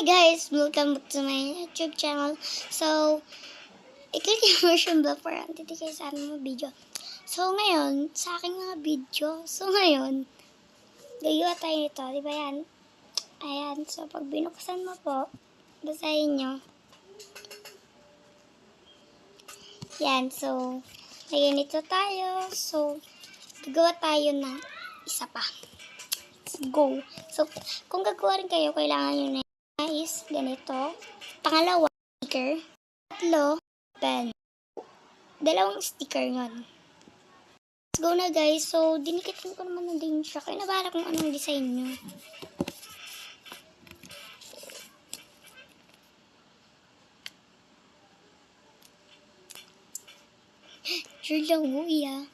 guys! Welcome back to my YouTube channel. So, i-click yung version bell para hindi kayo sa aming mga video. So, ngayon, sa aking mga video. So, ngayon, gagawa tayo nito. Diba yan? Ayan. So, pag binuksan mo po, basahin nyo. Yan. So, ganito tayo. So, gagawa tayo ng isa pa. Let's go. So, kung gagawa rin kayo, kailangan nyo na is ganito. Pangalawa, sticker. Tatlo, pen. Dalawang sticker yun. Let's go na guys. So, dinikitin ko naman na din siya. Kaya nabahala kung anong design nyo. Sure lang, uwi ah.